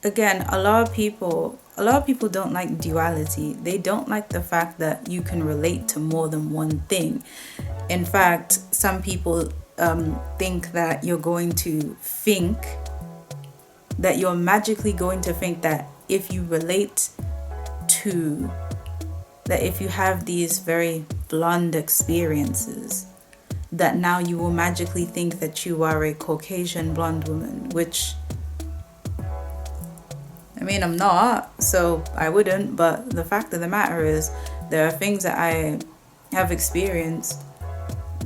again, a lot of people don't like duality. They don't like the fact that you can relate to more than one thing. In fact, some people think that you're magically going to think that if you relate to that if you have these very blonde experiences, that now you will magically think that you are a Caucasian blonde woman, which, I mean, I'm not, so I wouldn't, but the fact of the matter is, there are things that I have experienced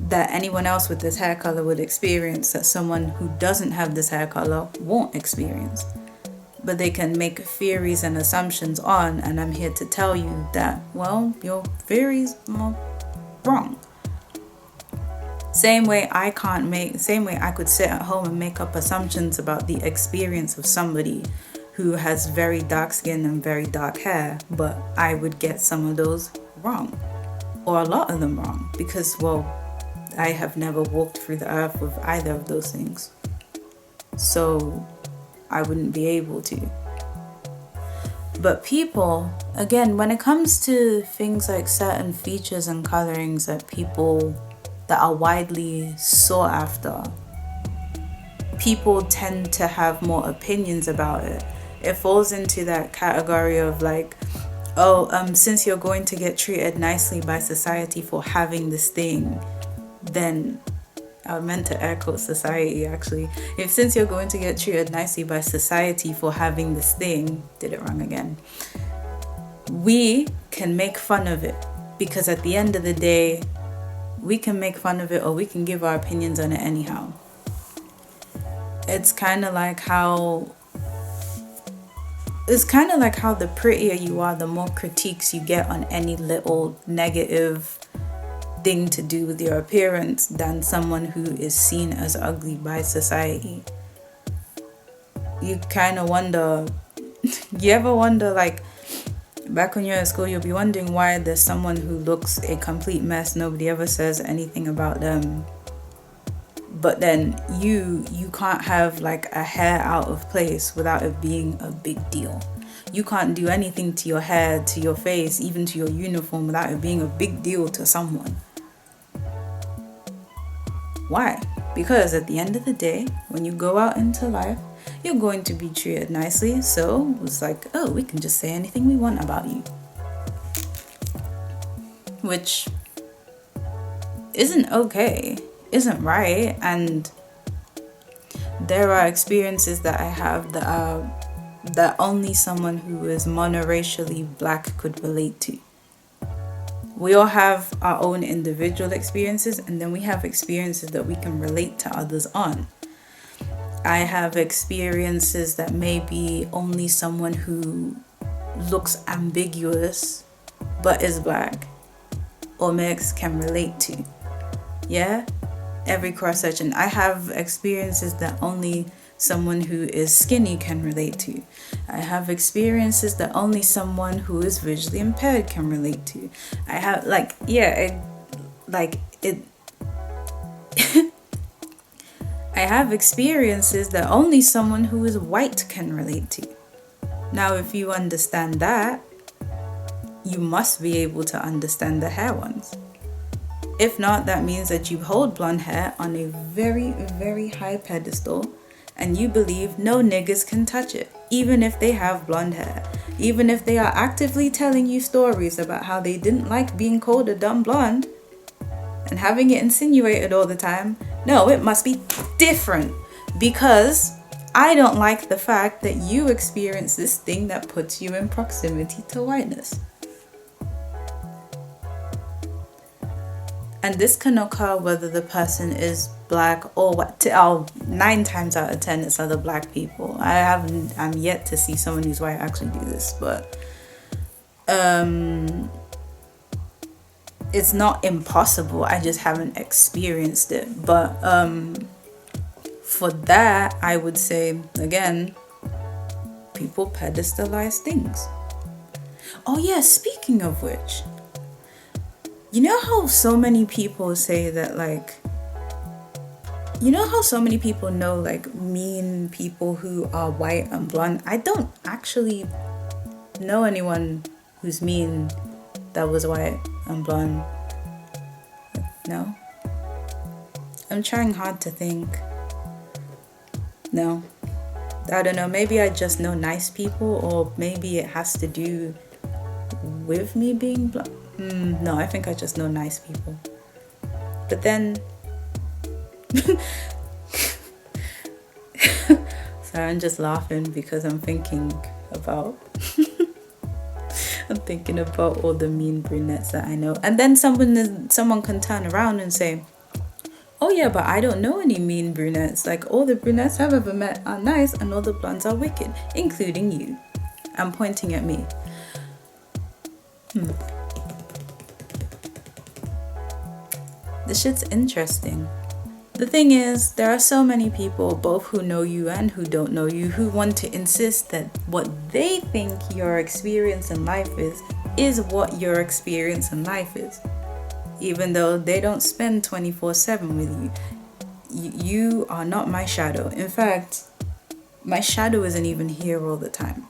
that anyone else with this hair color would experience that someone who doesn't have this hair color won't experience. But they can make theories and assumptions on, and I'm here to tell you that, well, your theories are wrong. Same way I could sit at home and make up assumptions about the experience of somebody who has very dark skin and very dark hair, but I would get some of those wrong, or a lot of them wrong, because, well, I have never walked through the earth with either of those things, so I wouldn't be able to. But people, again, when it comes to things like certain features and colorings that are widely sought after, people tend to have more opinions about it. It falls into that category of like, since you're going to get treated nicely by society for having this thing, then I meant to echo society actually. Since you're going to get treated nicely by society for having this thing, did it wrong again. We can make fun of it, because at the end of the day, we can make fun of it or we can give our opinions on it anyhow. It's kind of like how the prettier you are, the more critiques you get on any little negative thing to do with your appearance than someone who is seen as ugly by society. You kind of wonder, you ever wonder, like, back when you're at school, you'll be wondering why there's someone who looks a complete mess, nobody ever says anything about them, but then you can't have like a hair out of place without it being a big deal. You can't do anything to your hair, to your face, even to your uniform without it being a big deal to someone. Why? Because at the end of the day, when you go out into life, you're going to be treated nicely. So it's like, oh, we can just say anything we want about you. Which isn't okay, isn't right. And there are experiences that I have that only someone who is monoracially black could relate to. We all have our own individual experiences, and then we have experiences that we can relate to others on. I have experiences that maybe only someone who looks ambiguous but is black or mixed can relate to. Yeah? Every cross-section. I have experiences that only someone who is skinny can relate to. I have experiences that only someone who is visually impaired can relate to. I have I have experiences that only someone who is white can relate to. Now, if you understand that, you must be able to understand the hair ones. If not, that means that you hold blonde hair on a very, very high pedestal, and you believe no niggas can touch it, even if they have blonde hair. Even if they are actively telling you stories about how they didn't like being called a dumb blonde and having it insinuated all the time. No, it must be different, because I don't like the fact that you experience this thing that puts you in proximity to whiteness. And this can occur whether the person is black or white. 9 times out of 10 it's other black people. I'm yet to see someone who's white actually do this, but it's not impossible. I just haven't experienced it. But for that, I would say, again, people pedestalize things. Oh yeah, speaking of which, you know how so many people say that, like, You know how so many people know like mean people who are white and blonde? I don't actually know anyone who's mean that was white and blonde. No. I'm trying hard to think. No. I don't know. Maybe I just know nice people, or maybe it has to do with me being blonde. No, I think I just know nice people. But then sorry, I'm just laughing because I'm thinking about I'm thinking about all the mean brunettes that I know. And then someone can turn around and say, oh yeah, but I don't know any mean brunettes. Like, all the brunettes I've ever met are nice and all the blondes are wicked, including you. I'm pointing at me. This shit's interesting. The thing is, there are so many people, both who know you and who don't know you, who want to insist that what they think your experience in life is what your experience in life is. Even though they don't spend 24/7 with you. You are not my shadow. In fact, my shadow isn't even here all the time.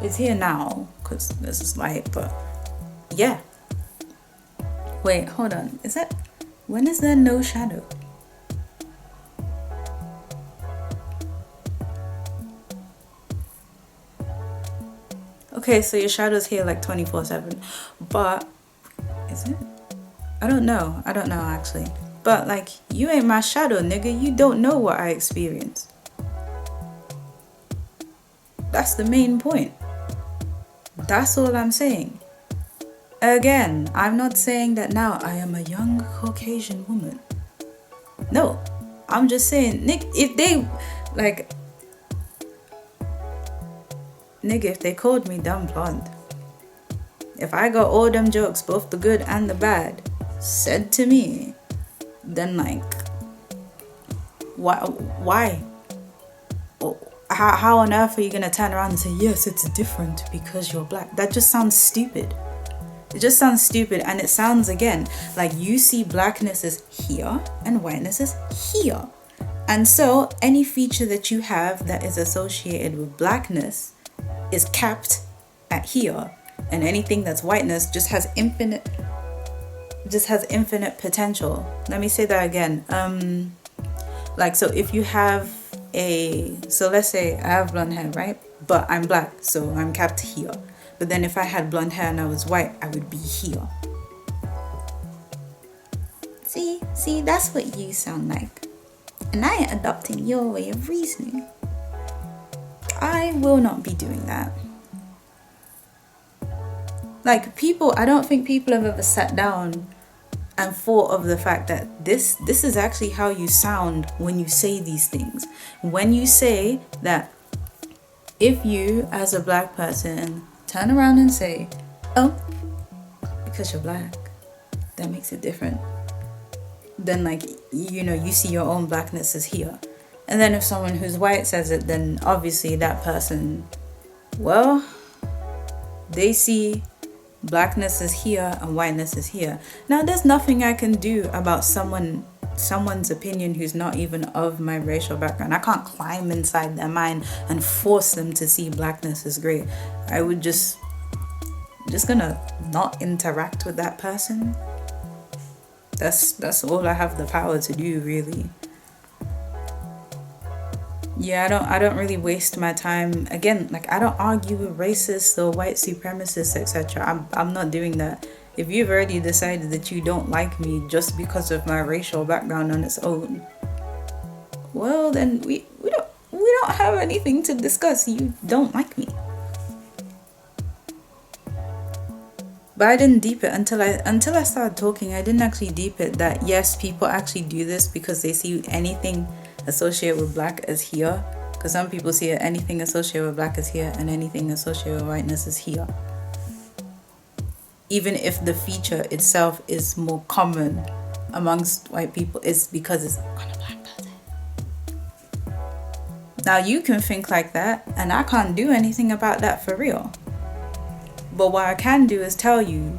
It's here now, because this is light, but yeah. Wait, hold on. When is there no shadow? Okay, so your shadow's here like 24/7. But, is it? I don't know actually. But like, you ain't my shadow, nigga. You don't know what I experience. That's the main point. That's all I'm saying. Again, I'm not saying that now I am a young Caucasian woman. No, I'm just saying, Nick, if they called me dumb blonde, if I got all them jokes, both the good and the bad, said to me, then like, why? How on earth are you gonna turn around and say, yes, it's different because you're black? That just sounds stupid. It just sounds stupid, and it sounds, again, like you see blackness as here and whiteness is here. And so any feature that you have that is associated with blackness is capped at here, and anything that's whiteness just has infinite potential. Let me say that again. Like, so if you have so let's say I have blonde hair, right? But I'm black, so I'm capped here. But then if I had blonde hair and I was white, I would be here. See, that's what you sound like. And I am adopting your way of reasoning. I will not be doing that. Like, I don't think people have ever sat down and thought of the fact that this is actually how you sound when you say these things. When you say that, if you, as a black person, turn around and say, oh, because you're black, that makes it different. Then, like, you see your own blackness as here. And then if someone who's white says it, then obviously that person, well, they see blackness is here and whiteness is here. Now, there's nothing I can do about someone's opinion who's not even of my racial background. I can't climb inside their mind and force them to see blackness as great. I would just gonna not interact with that person. That's all I have the power to do, really. Yeah, I don't really waste my time. Again, like, I don't argue with racists or white supremacists, etc. I'm not doing that. If you've already decided that you don't like me just because of my racial background on its own, well, then we don't have anything to discuss. You don't like me. But I didn't deep it until I started talking. I didn't actually deep it that yes, people actually do this because they see anything associated with black as here. Because some people see anything associated with black as here and anything associated with whiteness is here. Even if the feature itself is more common amongst white people, it's because it's on a black person. Now you can think like that, and I can't do anything about that for real. But what I can do is tell you,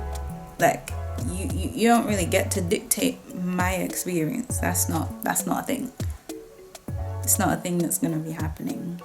like, you don't really get to dictate my experience. That's not a thing. It's not a thing that's gonna be happening.